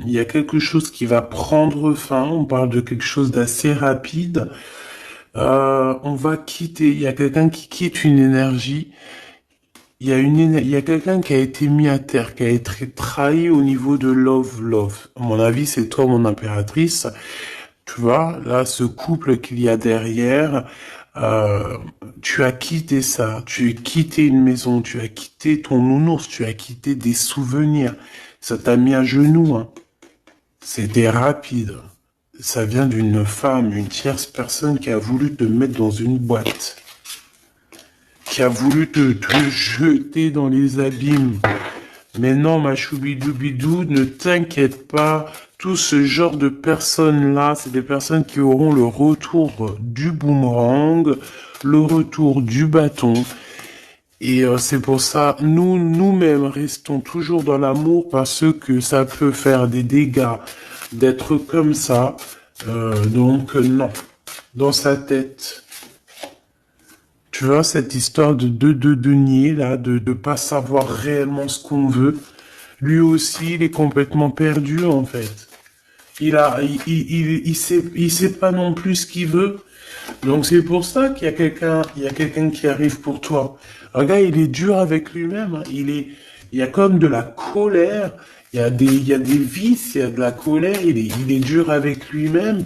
il y a quelque chose qui va prendre fin, on parle de quelque chose d'assez rapide. On va quitter, il y a quelqu'un qui quitte une énergie. Il y a quelqu'un qui a été mis à terre, qui a été trahi au niveau de love. À mon avis, c'est toi, mon impératrice. Tu vois, là, ce couple qu'il y a derrière, tu as quitté ça, tu as quitté une maison, tu as quitté ton nounours, tu as quitté des souvenirs. Ça t'a mis à genoux, hein. C'était rapide. Ça vient d'une femme, une tierce personne qui a voulu te mettre dans une boîte. Qui a voulu te jeter dans les abîmes. Mais non, ma choubidoubidou, ne t'inquiète pas. Tout ce genre de personnes-là, c'est des personnes qui auront le retour du boomerang, le retour du bâton. Et c'est pour ça, nous-mêmes, restons toujours dans l'amour parce que ça peut faire des dégâts d'être comme ça. Donc, non. Dans sa tête. Tu vois, cette histoire de nier, là, de pas savoir réellement ce qu'on veut. Lui aussi, il est complètement perdu, en fait. Il sait pas non plus ce qu'il veut. Donc, c'est pour ça qu'il y a quelqu'un qui arrive pour toi. Regarde, il est dur avec lui-même, hein. Il y a comme de la colère. Il y a des vices, il y a de la colère. Il est dur avec lui-même.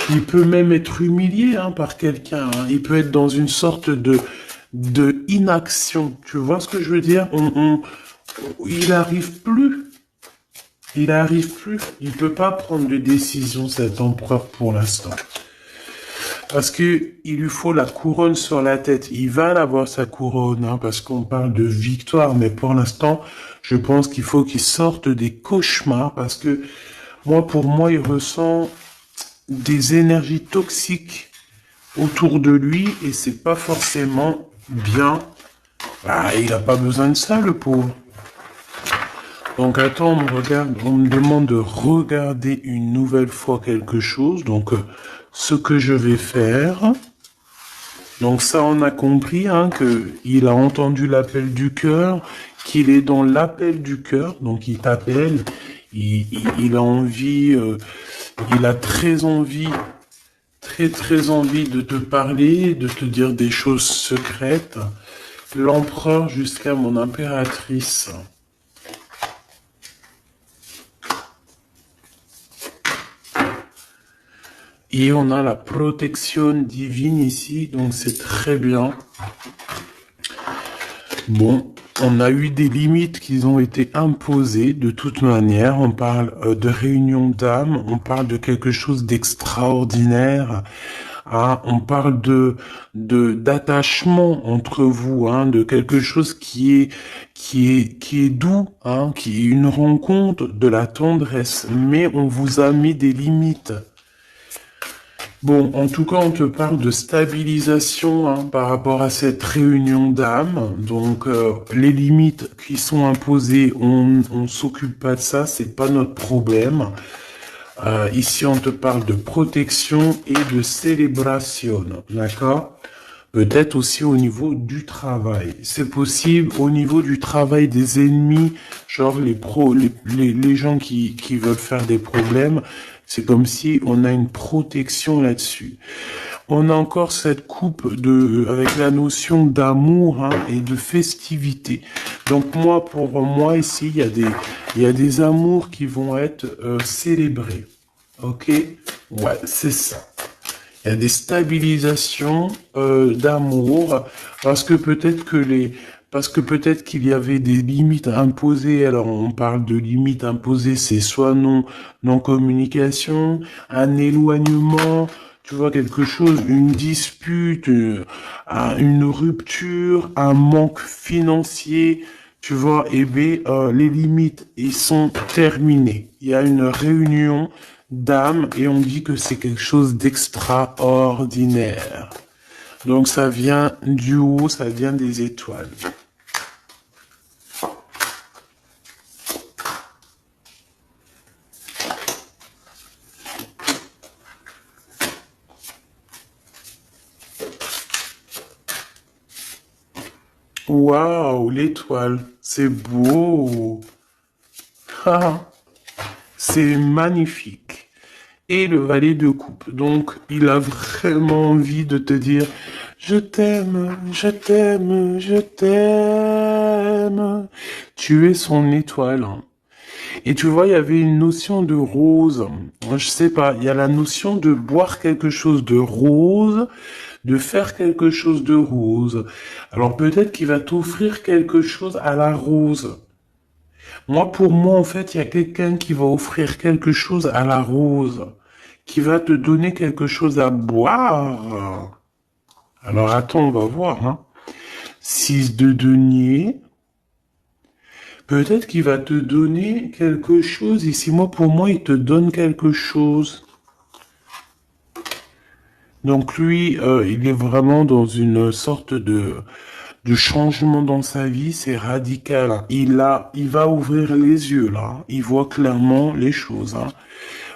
Il peut même être humilié, hein, par quelqu'un, hein. Il peut être dans une sorte de inaction. Tu vois ce que je veux dire? Il arrive plus. Il arrive plus. Il peut pas prendre de décision, cet empereur, pour l'instant. Parce que il lui faut la couronne sur la tête. Il va avoir sa couronne, hein, parce qu'on parle de victoire. Mais pour l'instant, je pense qu'il faut qu'il sorte des cauchemars. Parce que pour moi, il ressent des énergies toxiques autour de lui. Et c'est pas forcément bien. Ah, il a pas besoin de ça, le pauvre. Donc attends, on me demande de regarder une nouvelle fois quelque chose. Donc ce que je vais faire. Donc ça, on a compris, hein, que il a entendu l'appel du cœur, qu'il est dans l'appel du cœur. Donc il t'appelle, il a envie, il a très envie de te parler, de te dire des choses secrètes. L'empereur jusqu'à mon impératrice. Et on a la protection divine ici, donc c'est très bien. Bon, on a eu des limites qui ont été imposées de toute manière. On parle de réunion d'âme, on parle de quelque chose d'extraordinaire. Ah, on parle d'attachement entre vous, hein, de quelque chose qui est doux, hein, qui est une rencontre, de la tendresse. Mais on vous a mis des limites. Bon, en tout cas, on te parle de stabilisation, hein, par rapport à cette réunion d'âme. Donc, les limites qui sont imposées, on s'occupe pas de ça, c'est pas notre problème. Ici, on te parle de protection et de célébration, d'accord? Peut-être aussi au niveau du travail. C'est possible au niveau du travail des ennemis, genre les gens qui veulent faire des problèmes. C'est comme si on a une protection là-dessus. On a encore cette coupe avec la notion d'amour hein, et de festivité. Donc moi, pour moi ici, il y a des amours qui vont être célébrés. Ok? Ouais, c'est ça. Il y a des stabilisations d'amour parce que peut-être qu'il y avait des limites imposées. Alors on parle de limites imposées, c'est soit non communication, un éloignement, tu vois quelque chose, une dispute, une rupture, un manque financier. Tu vois, et bien, les limites, ils sont terminées. Il y a une réunion d'âme et on dit que c'est quelque chose d'extraordinaire. Donc ça vient du haut, ça vient des étoiles. Waouh, l'étoile, c'est beau. Ah, c'est magnifique. Et le valet de coupe. Donc, il a vraiment envie de te dire, je t'aime, je t'aime, je t'aime. Tu es son étoile. Hein. Et tu vois, il y avait une notion de rose. Je sais pas, il y a la notion de boire quelque chose de rose, de faire quelque chose de rose. Alors peut-être qu'il va t'offrir quelque chose à la rose. Moi, pour moi, en fait, il y a quelqu'un qui va offrir quelque chose à la rose, qui va te donner quelque chose à boire. Alors attends, on va voir. Hein. 6 de denier. Peut-être qu'il va te donner quelque chose. Ici, moi, pour moi, il te donne quelque chose. Donc lui, il est vraiment dans une sorte de changement dans sa vie, c'est radical. Hein. Il va ouvrir les yeux là. Il voit clairement les choses. Hein.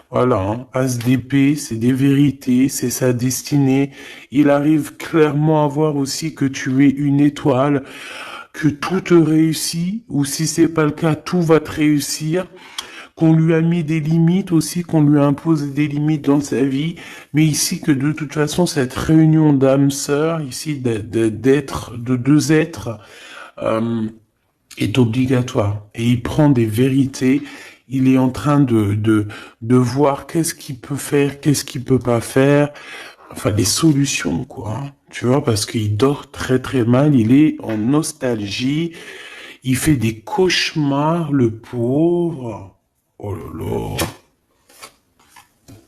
Voilà, hein. As d'épée, c'est des vérités, c'est sa destinée. Il arrive clairement à voir aussi que tu es une étoile, que tout te réussit, ou si c'est pas le cas, tout va te réussir. Qu'on lui a mis des limites aussi, qu'on lui a imposé des limites dans sa vie, mais ici que de toute façon cette réunion d'âmes sœurs, ici d'être, de deux êtres, euh, est obligatoire. Et il prend des vérités, il est en train de voir qu'est-ce qu'il peut faire, qu'est-ce qu'il peut pas faire, enfin des solutions quoi. Hein. Tu vois, parce qu'il dort très très mal, il est en nostalgie, il fait des cauchemars, le pauvre. Oh là là.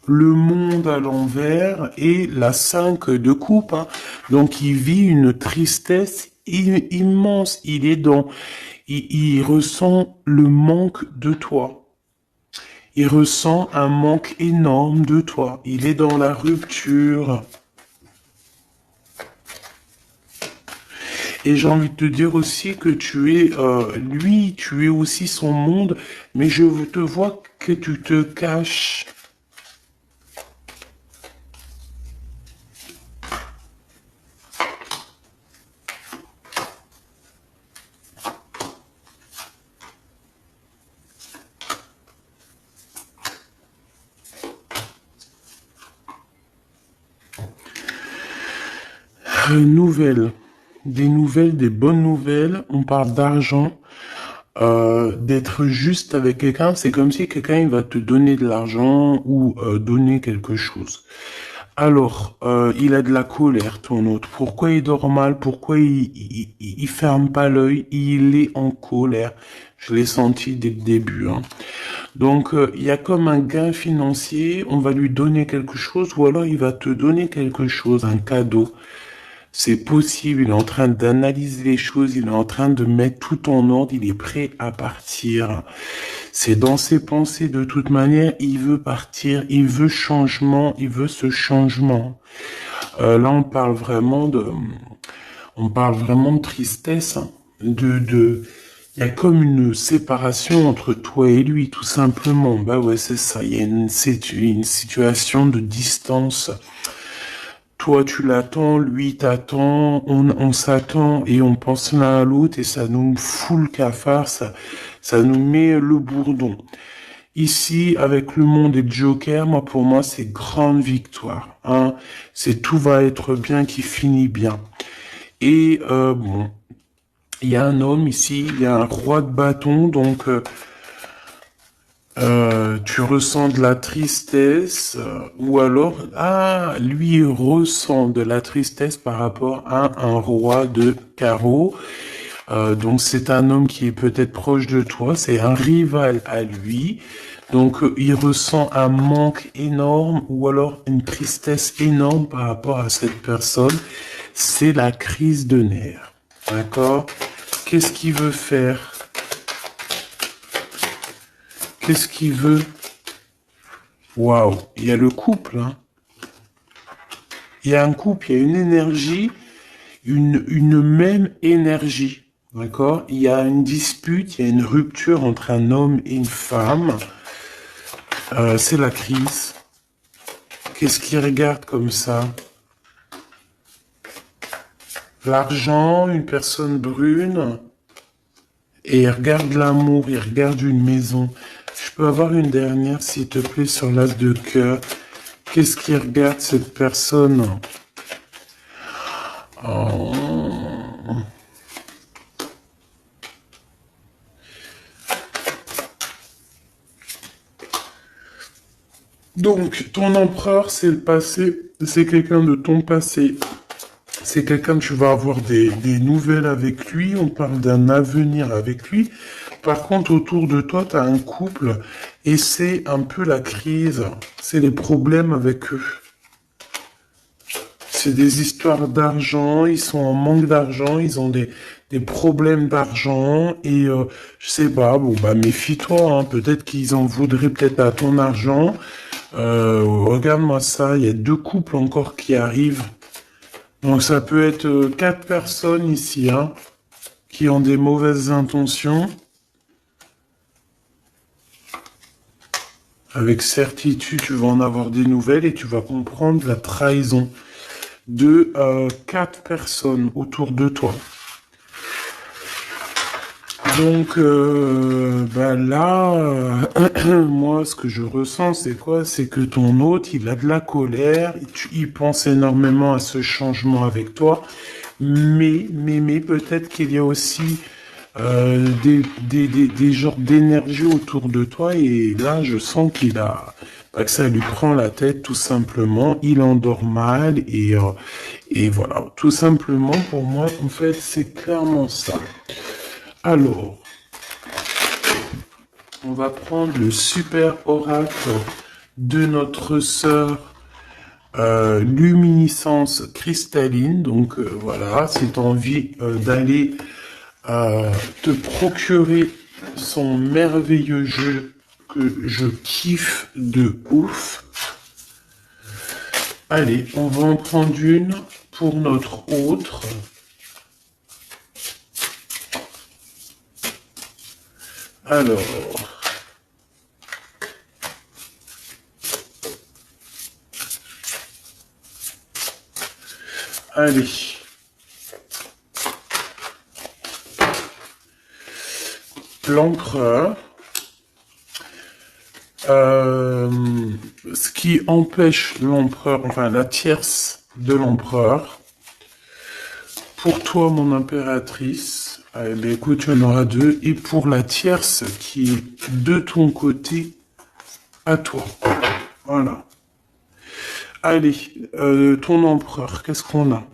Le monde à l'envers et la 5 de coupe. Hein. Donc il vit une tristesse immense. Il ressent le manque de toi. Il ressent un manque énorme de toi. Il est dans la rupture. Et j'ai envie de te dire aussi que tu es, lui, tu es aussi son monde, mais je te vois que tu te caches. Nouvelles. Des nouvelles, des bonnes nouvelles. On parle d'argent. D'être juste avec quelqu'un, c'est comme si quelqu'un il va te donner de l'argent ou donner quelque chose. Alors, il a de la colère, ton autre. Pourquoi il dort mal? Pourquoi il ferme pas l'œil? Il est en colère. Je l'ai senti dès le début. Hein. Donc, il y a comme un gain financier. On va lui donner quelque chose ou alors il va te donner quelque chose, un cadeau. C'est possible, il est en train d'analyser les choses, il est en train de mettre tout en ordre, il est prêt à partir. C'est dans ses pensées de toute manière, il veut partir, il veut changement, il veut ce changement. Là, on parle vraiment de tristesse, hein, il y a comme une séparation entre toi et lui, tout simplement. Bah ouais, c'est ça, il y a une situation de distance. Toi, tu l'attends, lui t'attend, on s'attend et on pense l'un à l'autre et ça nous fout le cafard, ça nous met le bourdon. Ici, avec le monde et le Joker, moi, pour moi, c'est grande victoire. Hein. C'est tout va être bien qui finit bien. Et bon, il y a un homme ici, il y a un roi de bâton, donc tu ressens de la tristesse, ou alors, lui il ressent de la tristesse par rapport à un roi de carreau. Donc c'est un homme qui est peut-être proche de toi, c'est un rival à lui. Donc il ressent un manque énorme ou alors une tristesse énorme par rapport à cette personne. C'est la crise de nerfs. D'accord? Qu'est-ce qu'il veut faire? Qu'est-ce qu'il veut? Waouh, il y a le couple, hein. Il y a un couple, il y a une énergie, une même énergie. D'accord? Il y a une dispute, il y a une rupture entre un homme et une femme. C'est la crise. Qu'est-ce qu'il regarde comme ça? L'argent, une personne brune. Et il regarde l'amour, il regarde une maison. Je peux avoir une dernière, s'il te plaît, sur l'as de cœur. Qu'est-ce qu'il regarde, cette personne? Oh. Donc, ton empereur, c'est le passé. C'est quelqu'un de ton passé. C'est quelqu'un que tu vas avoir des nouvelles avec lui. On parle d'un avenir avec lui. Par contre, autour de toi, tu as un couple et c'est un peu la crise. C'est les problèmes avec eux. C'est des histoires d'argent. Ils sont en manque d'argent. Ils ont des problèmes d'argent. Et je sais pas, bon, bah méfie-toi. Hein. Peut-être qu'ils en voudraient peut-être à ton argent. Regarde-moi ça. Il y a 2 couples encore qui arrivent. Donc ça peut être 4 personnes ici, hein, qui ont des mauvaises intentions. Avec certitude, tu vas en avoir des nouvelles et tu vas comprendre la trahison de 4 personnes autour de toi. Donc là, moi, ce que je ressens, c'est quoi? C'est que ton hôte, il a de la colère, il pense énormément à ce changement avec toi, mais peut-être qu'il y a aussi des genres d'énergie autour de toi, et là, je sens que ça lui prend la tête, tout simplement. Il endort mal, et voilà, tout simplement, pour moi, en fait, c'est clairement ça. Alors, on va prendre le super oracle de notre sœur luminescence cristalline. Donc voilà, si tu as envie d'aller te procurer son merveilleux jeu que je kiffe de ouf. Allez, on va en prendre une pour notre autre. Alors, allez, l'empereur, ce qui empêche l'empereur, enfin la tierce de l'empereur, pour toi mon impératrice, eh bien, écoute, tu en auras 2, et pour la tierce qui est de ton côté, à toi. Voilà. Allez, ton empereur, qu'est-ce qu'on a?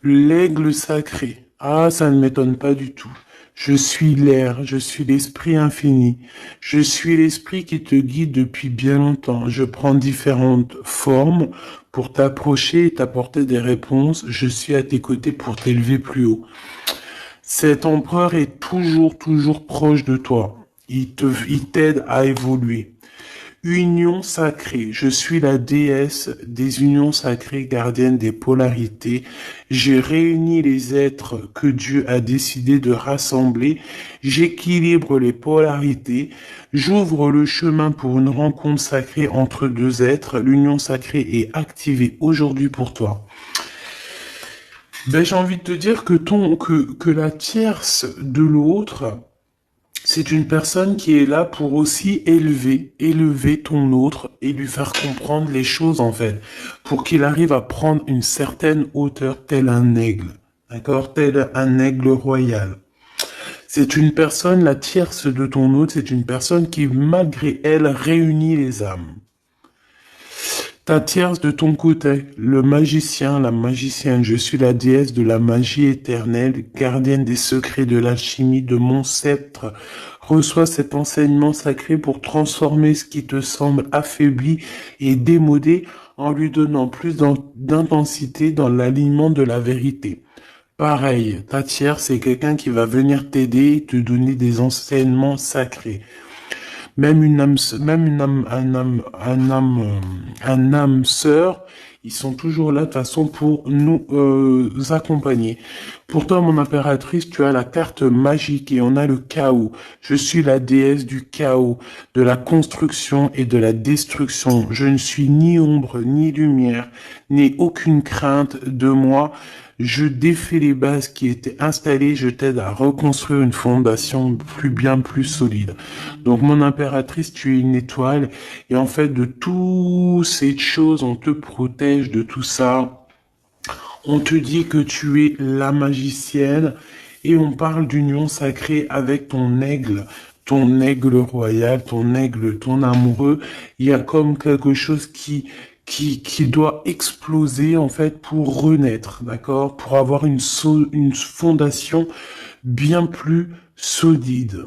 L'aigle sacré. Ah, ça ne m'étonne pas du tout. Je suis l'air, je suis l'esprit infini. Je suis l'esprit qui te guide depuis bien longtemps. Je prends différentes formes pour t'approcher et t'apporter des réponses. Je suis à tes côtés pour t'élever plus haut. Cet empereur est toujours proche de toi. Il t'aide à évoluer. Union sacrée, je suis la déesse des unions sacrées, gardienne des polarités. J'ai réuni les êtres que Dieu a décidé de rassembler. J'équilibre les polarités. J'ouvre le chemin pour une rencontre sacrée entre deux êtres. L'union sacrée est activée aujourd'hui pour toi. Ben, j'ai envie de te dire que la tierce de l'autre, c'est une personne qui est là pour aussi élever ton autre et lui faire comprendre les choses en fait, pour qu'il arrive à prendre une certaine hauteur tel un aigle, d'accord, tel un aigle royal. C'est une personne, la tierce de ton autre, c'est une personne qui malgré elle réunit les âmes. Ta tierce de ton côté, le magicien, la magicienne, je suis la déesse de la magie éternelle, gardienne des secrets de l'alchimie de mon sceptre. Reçois cet enseignement sacré pour transformer ce qui te semble affaibli et démodé en lui donnant plus d'intensité dans l'alignement de la vérité. Pareil, ta tierce, c'est quelqu'un qui va venir t'aider et te donner des enseignements sacrés. Même une âme, un âme sœur, ils sont toujours là de toute façon pour nous accompagner. Pour toi, mon impératrice, tu as la carte magique et on a le chaos. Je suis la déesse du chaos, de la construction et de la destruction. Je ne suis ni ombre ni lumière, n'ai aucune crainte de moi. Je défais les bases qui étaient installées, je t'aide à reconstruire une fondation bien plus solide. Donc mon impératrice, tu es une étoile et en fait de toutes ces choses, on te protège de tout ça. On te dit que tu es la magicienne et on parle d'union sacrée avec ton aigle royal, ton aigle, ton amoureux. Il y a comme quelque chose qui doit exploser en fait pour renaître, d'accord, pour avoir une fondation bien plus solide.